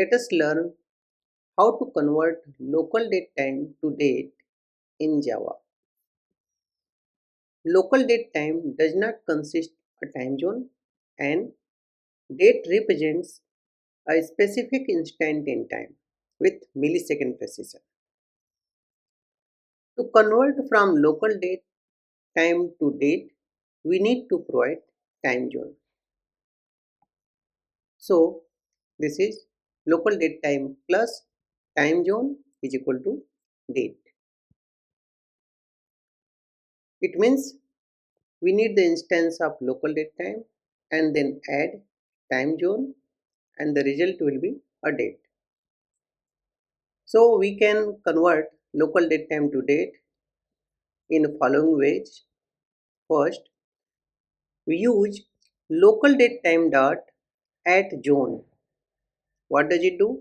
Let us learn how to convert local date time to date in Java. Local date time does not consist a time zone, and date represents a specific instant in time with millisecond precision. To convert from local date time to date, we need to provide time zone. So this is local date time plus time zone is equal to date. It means we need the instance of local date time and then add time zone, and the result will be a date. So we can convert local date time to date in the following ways. First, we use local date time dot at zone. What does it do?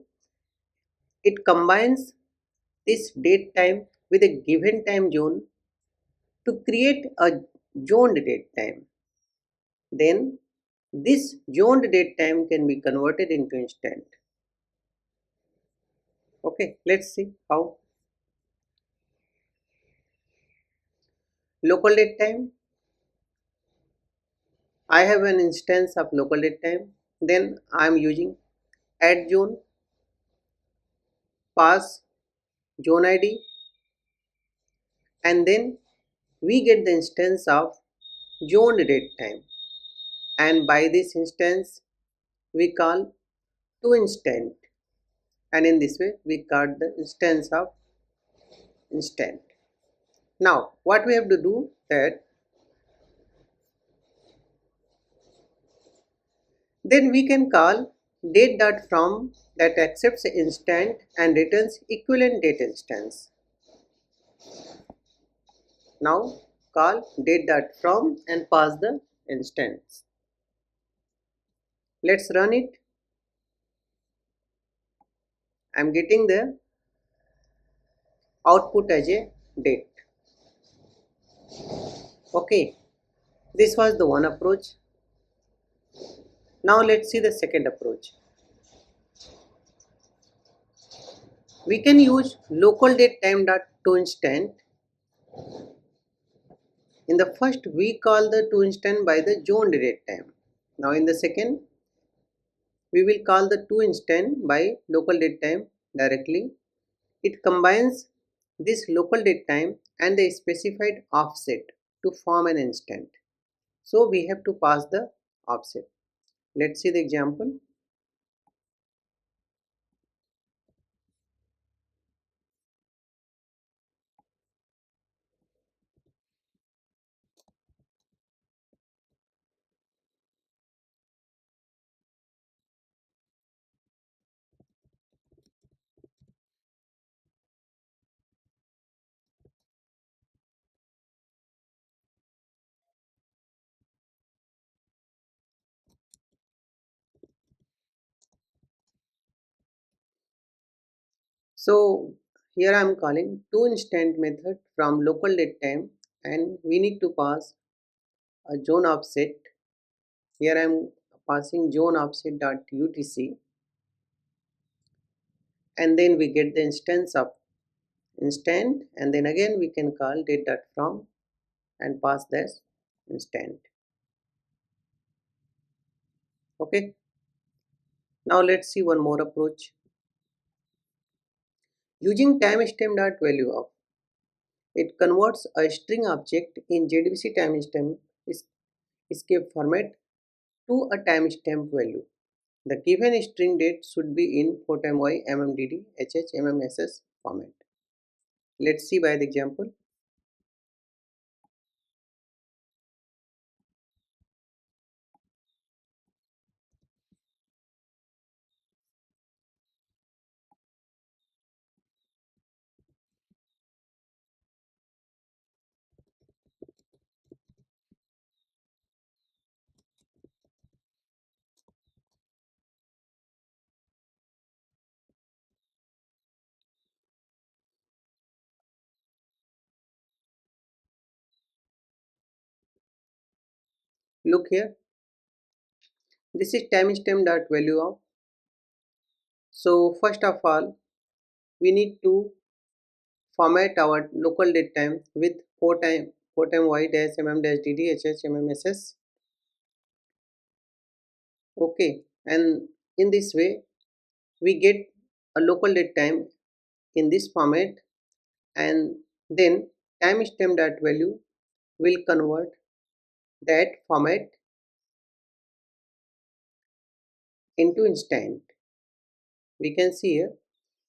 It combines this date time with a given time zone to create a zoned date time. Then this zoned date time can be converted into instant. Okay, let's see how. Local date time, I have an instance of local date time, then I am using add zone, pass zone ID, and then we get the instance of zoned date time, and by this instance we call toInstant, and in this way we got the instance of instant. Now what we have to do that then we can call date.from that accepts instant and returns equivalent date instance. Now call date.from and pass the instance. Let's run it. I am getting the output as a date. Okay, this was the one approach. Now let's see the second approach. We can use local date time dot to instant. In the first, we call the to instant by the zoned date time. Now in the second, we will call the to instant by local date time directly. It combines this local date time and the specified offset to form an instant. So we have to pass the offset. Let's see the example. So here I am calling to instant method from local date time, and we need to pass a zone offset. Here I am passing zone offset dot UTC, and then we get the instance of instant, and then again we can call date dot from and pass this instant. Okay, now let's see one more approach. Using timestamp dot value of, it converts a string object in JDBC timestamp escape format to a timestamp value. The given string date should be in 4y mmdd mmss format. Let's see by the example. Look here, this is timestamp dot value of, So first of all, we need to format our local date time with 4 time y dash mm dash dd hh mmss. Okay, and in this way we get a local date time in this format, and then timestamp that value will convert that format into instant. We can see here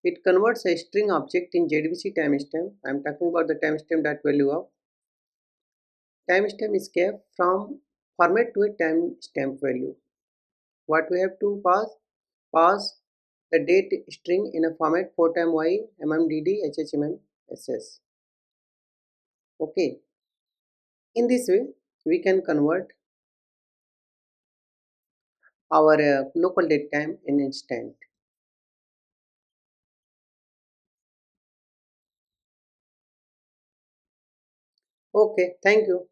it converts a string object in JDBC timestamp. I am talking about the timestamp that value of timestamp is kept from format to a timestamp value. What we have to pass the date string in a format 4 time y mmdd hhm ss. Okay, in this way we can convert our local date time in instant. Okay, thank you.